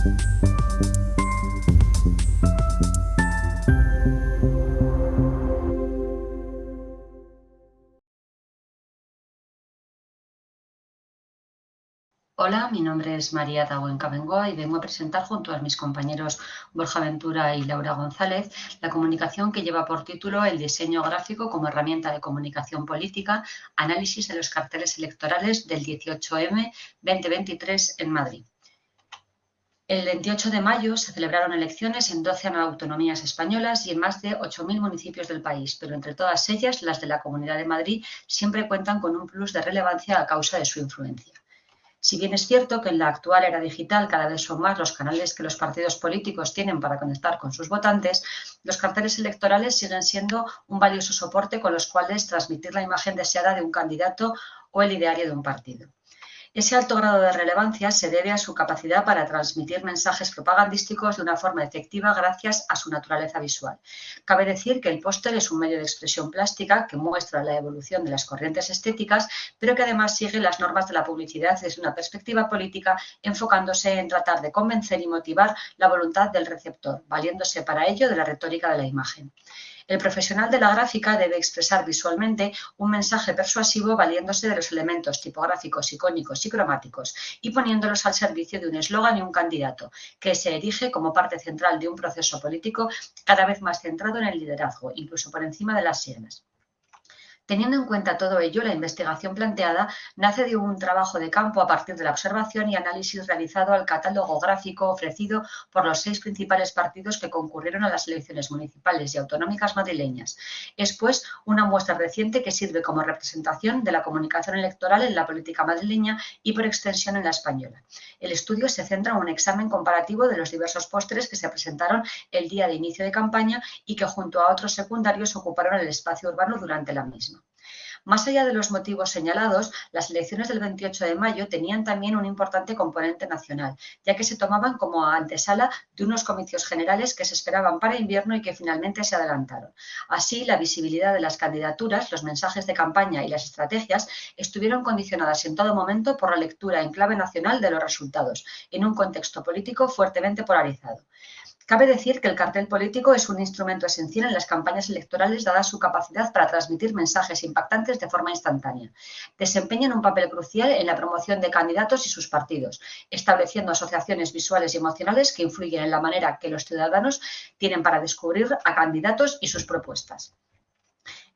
Hola, mi nombre es María Dahuenca Bengoa y vengo a presentar junto a mis compañeros Borja Ventura y Laura González la comunicación que lleva por título El diseño gráfico como herramienta de comunicación política, análisis de los carteles electorales del 18M 2023 en Madrid. El 28 de mayo se celebraron elecciones en 12 autonomías españolas y en más de 8.000 municipios del país, pero entre todas ellas, las de la Comunidad de Madrid siempre cuentan con un plus de relevancia a causa de su influencia. Si bien es cierto que en la actual era digital cada vez son más los canales que los partidos políticos tienen para conectar con sus votantes, los carteles electorales siguen siendo un valioso soporte con los cuales transmitir la imagen deseada de un candidato o el ideario de un partido. Ese alto grado de relevancia se debe a su capacidad para transmitir mensajes propagandísticos de una forma efectiva gracias a su naturaleza visual. Cabe decir que el póster es un medio de expresión plástica que muestra la evolución de las corrientes estéticas, pero que además sigue las normas de la publicidad desde una perspectiva política, enfocándose en tratar de convencer y motivar la voluntad del receptor, valiéndose para ello de la retórica de la imagen. El profesional de la gráfica debe expresar visualmente un mensaje persuasivo valiéndose de los elementos tipográficos, icónicos y cromáticos y poniéndolos al servicio de un eslogan y un candidato, que se erige como parte central de un proceso político cada vez más centrado en el liderazgo, incluso por encima de las siglas. Teniendo en cuenta todo ello, la investigación planteada nace de un trabajo de campo a partir de la observación y análisis realizado al catálogo gráfico ofrecido por los 6 principales partidos que concurrieron a las elecciones municipales y autonómicas madrileñas. Es, pues, una muestra reciente que sirve como representación de la comunicación electoral en la política madrileña y, por extensión, en la española. El estudio se centra en un examen comparativo de los diversos pósteres que se presentaron el día de inicio de campaña y que, junto a otros secundarios, ocuparon el espacio urbano durante la misma. Más allá de los motivos señalados, las elecciones del 28 de mayo tenían también un importante componente nacional, ya que se tomaban como antesala de unos comicios generales que se esperaban para invierno y que finalmente se adelantaron. Así, la visibilidad de las candidaturas, los mensajes de campaña y las estrategias estuvieron condicionadas en todo momento por la lectura en clave nacional de los resultados, en un contexto político fuertemente polarizado. Cabe decir que el cartel político es un instrumento esencial en las campañas electorales dada su capacidad para transmitir mensajes impactantes de forma instantánea. Desempeñan un papel crucial en la promoción de candidatos y sus partidos, estableciendo asociaciones visuales y emocionales que influyen en la manera que los ciudadanos tienen para descubrir a candidatos y sus propuestas.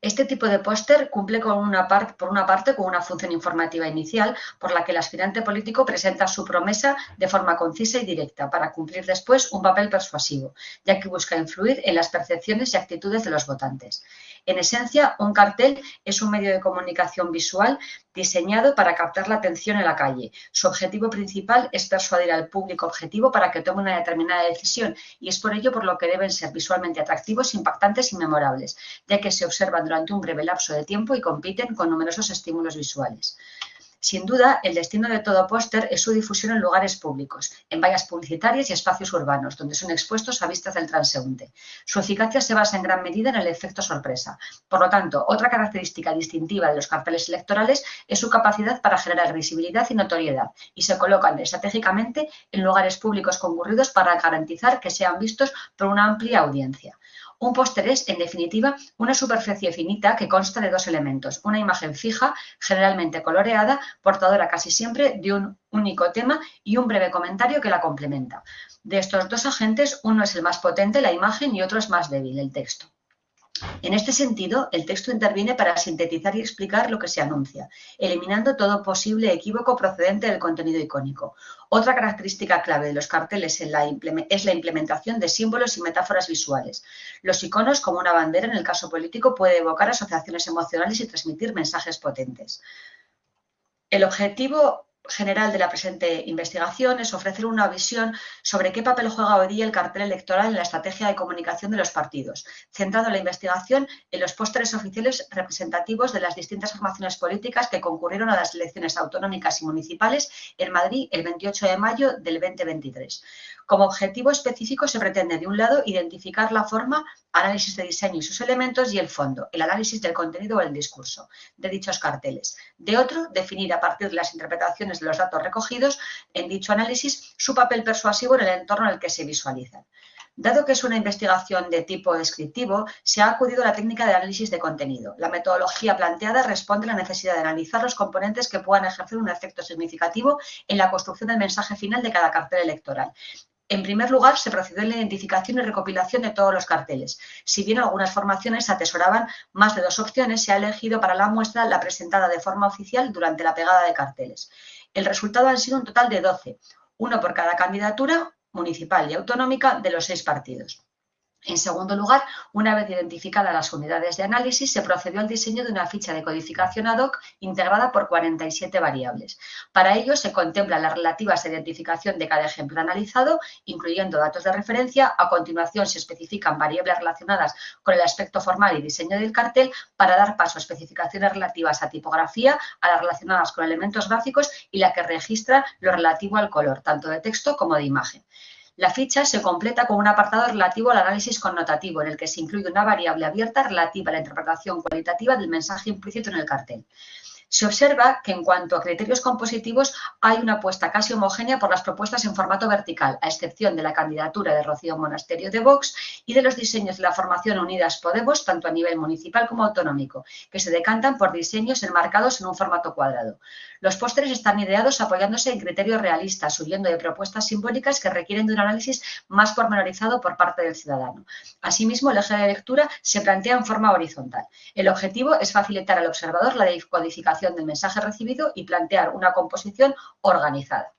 Este tipo de póster cumple por una parte con una función informativa inicial por la que el aspirante político presenta su promesa de forma concisa y directa para cumplir después un papel persuasivo, ya que busca influir en las percepciones y actitudes de los votantes. En esencia, un cartel es un medio de comunicación visual diseñado para captar la atención en la calle. Su objetivo principal es persuadir al público objetivo para que tome una determinada decisión y es por ello por lo que deben ser visualmente atractivos, impactantes y memorables, ya que se observan durante un breve lapso de tiempo y compiten con numerosos estímulos visuales. Sin duda, el destino de todo póster es su difusión en lugares públicos, en vallas publicitarias y espacios urbanos, donde son expuestos a vistas del transeúnte. Su eficacia se basa en gran medida en el efecto sorpresa. Por lo tanto, otra característica distintiva de los carteles electorales es su capacidad para generar visibilidad y notoriedad, y se colocan estratégicamente en lugares públicos concurridos para garantizar que sean vistos por una amplia audiencia. Un póster es, en definitiva, una superficie finita que consta de 2 elementos, una imagen fija, generalmente coloreada, portadora casi siempre de un único tema y un breve comentario que la complementa. De estos 2 agentes, uno es el más potente, la imagen, y otro es más débil, el texto. En este sentido, el texto interviene para sintetizar y explicar lo que se anuncia, eliminando todo posible equívoco procedente del contenido icónico. Otra característica clave de los carteles es la implementación de símbolos y metáforas visuales. Los iconos, como una bandera en el caso político, puede evocar asociaciones emocionales y transmitir mensajes potentes. El objetivo general de la presente investigación es ofrecer una visión sobre qué papel juega hoy día el cartel electoral en la estrategia de comunicación de los partidos, centrando la investigación en los pósteres oficiales representativos de las distintas formaciones políticas que concurrieron a las elecciones autonómicas y municipales en Madrid el 28 de mayo del 2023. Como objetivo específico se pretende, de un lado, identificar la forma, análisis de diseño y sus elementos, y el fondo, el análisis del contenido o el discurso de dichos carteles. De otro, definir a partir de las interpretaciones connotaciones de los datos recogidos en dicho análisis, su papel persuasivo en el entorno en el que se visualizan. Dado que es una investigación de tipo descriptivo, se ha acudido a la técnica de análisis de contenido. La metodología planteada responde a la necesidad de analizar los componentes que puedan ejercer un efecto significativo en la construcción del mensaje final de cada cartel electoral. En primer lugar, se procedió en la identificación y recopilación de todos los carteles. Si bien algunas formaciones atesoraban más de 2 opciones, se ha elegido para la muestra la presentada de forma oficial durante la pegada de carteles. El resultado han sido un total de 12, uno por cada candidatura municipal y autonómica de los 6 partidos. En segundo lugar, una vez identificadas las unidades de análisis, se procedió al diseño de una ficha de codificación ad hoc integrada por 47 variables. Para ello, se contemplan las relativas a identificación de cada ejemplo analizado, incluyendo datos de referencia. A continuación, se especifican variables relacionadas con el aspecto formal y diseño del cartel para dar paso a especificaciones relativas a tipografía, a las relacionadas con elementos gráficos y la que registra lo relativo al color, tanto de texto como de imagen. La ficha se completa con un apartado relativo al análisis connotativo, en el que se incluye una variable abierta relativa a la interpretación cualitativa del mensaje implícito en el cartel. Se observa que en cuanto a criterios compositivos hay una apuesta casi homogénea por las propuestas en formato vertical, a excepción de la candidatura de Rocío Monasterio de Vox y de los diseños de la formación Unidas Podemos, tanto a nivel municipal como autonómico, que se decantan por diseños enmarcados en un formato cuadrado. Los pósteres están ideados apoyándose en criterios realistas, huyendo de propuestas simbólicas que requieren de un análisis más pormenorizado por parte del ciudadano. Asimismo, el eje de lectura se plantea en forma horizontal. El objetivo es facilitar al observador la decodificación del mensaje recibido y plantear una composición organizada.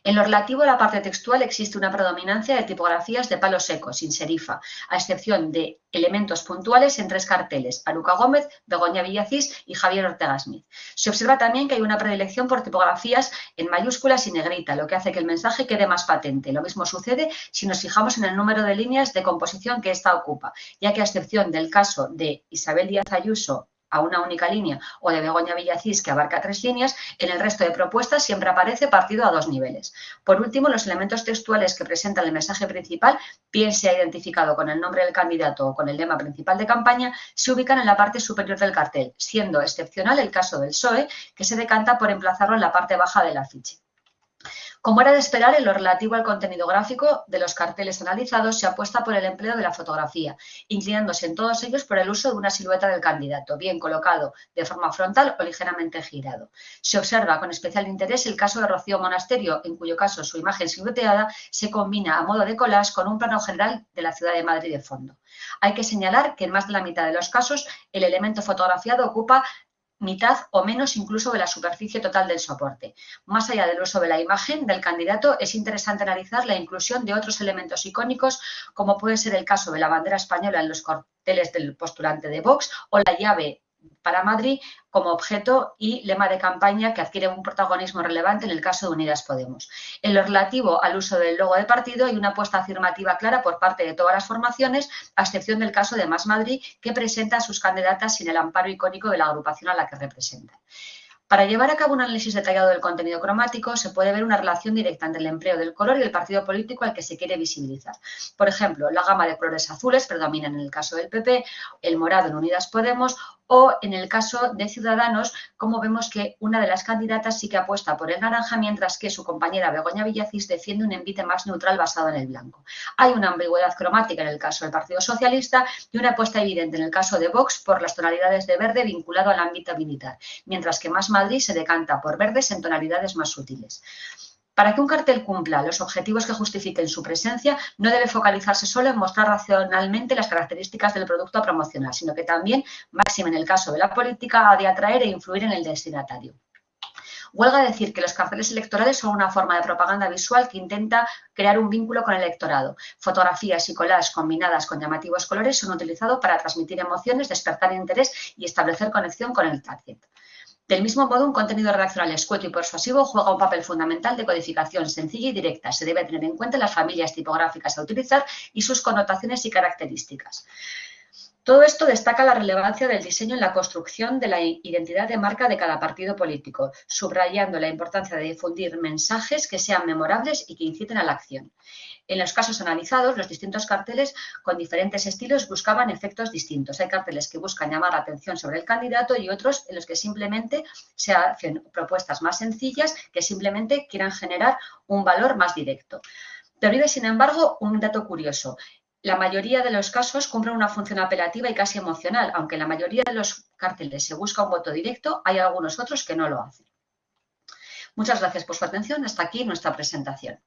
En lo relativo a la parte textual existe una predominancia de tipografías de palo seco, sin serifa, a excepción de elementos puntuales en 3 carteles, Aruca Gómez, Begoña Villacís y Javier Ortega Smith. Se observa también que hay una predilección por tipografías en mayúsculas y negrita, lo que hace que el mensaje quede más patente. Lo mismo sucede si nos fijamos en el número de líneas de composición que ésta ocupa, ya que a excepción del caso de Isabel Díaz Ayuso a una única línea o de Begoña Villacís, que abarca 3 líneas, en el resto de propuestas siempre aparece partido a 2 niveles. Por último, los elementos textuales que presentan el mensaje principal, bien sea identificado con el nombre del candidato o con el lema principal de campaña, se ubican en la parte superior del cartel, siendo excepcional el caso del PSOE, que se decanta por emplazarlo en la parte baja del afiche. Como era de esperar, en lo relativo al contenido gráfico de los carteles analizados, se apuesta por el empleo de la fotografía, inclinándose en todos ellos por el uso de una silueta del candidato, bien colocado de forma frontal o ligeramente girado. Se observa con especial interés el caso de Rocío Monasterio, en cuyo caso su imagen silueteada se combina a modo de collage con un plano general de la ciudad de Madrid de fondo. Hay que señalar que en más de la mitad de los casos el elemento fotografiado ocupa mitad o menos incluso de la superficie total del soporte. Más allá del uso de la imagen del candidato, es interesante analizar la inclusión de otros elementos icónicos, como puede ser el caso de la bandera española en los carteles del postulante de Vox o la llave para Madrid como objeto y lema de campaña que adquiere un protagonismo relevante en el caso de Unidas Podemos. En lo relativo al uso del logo de partido hay una apuesta afirmativa clara por parte de todas las formaciones, a excepción del caso de Más Madrid, que presenta a sus candidatas sin el amparo icónico de la agrupación a la que representan. Para llevar a cabo un análisis detallado del contenido cromático, se puede ver una relación directa entre el empleo del color y el partido político al que se quiere visibilizar. Por ejemplo, la gama de colores azules predomina en el caso del PP, el morado en Unidas Podemos o en el caso de Ciudadanos, como vemos que una de las candidatas sí que apuesta por el naranja, mientras que su compañera Begoña Villacís defiende un envite más neutral basado en el blanco. Hay una ambigüedad cromática en el caso del Partido Socialista y una apuesta evidente en el caso de Vox por las tonalidades de verde vinculado al ámbito militar, mientras que Más Madrid se decanta por verdes en tonalidades más sutiles. Para que un cartel cumpla los objetivos que justifiquen su presencia, no debe focalizarse solo en mostrar racionalmente las características del producto a promocionar, sino que también, máxime en el caso de la política, ha de atraer e influir en el destinatario. Huelga decir que los carteles electorales son una forma de propaganda visual que intenta crear un vínculo con el electorado. Fotografías y collages combinadas con llamativos colores son utilizados para transmitir emociones, despertar interés y establecer conexión con el target. Del mismo modo, un contenido redaccional escueto y persuasivo juega un papel fundamental de codificación sencilla y directa. Se debe tener en cuenta las familias tipográficas a utilizar y sus connotaciones y características. Todo esto destaca la relevancia del diseño en la construcción de la identidad de marca de cada partido político, subrayando la importancia de difundir mensajes que sean memorables y que inciten a la acción. En los casos analizados, los distintos carteles con diferentes estilos buscaban efectos distintos. Hay carteles que buscan llamar la atención sobre el candidato y otros en los que simplemente se hacen propuestas más sencillas que simplemente quieran generar un valor más directo. Pervive, sin embargo, un dato curioso. La mayoría de los casos cumplen una función apelativa y casi emocional, aunque en la mayoría de los carteles se busca un voto directo, hay algunos otros que no lo hacen. Muchas gracias por su atención. Hasta aquí nuestra presentación.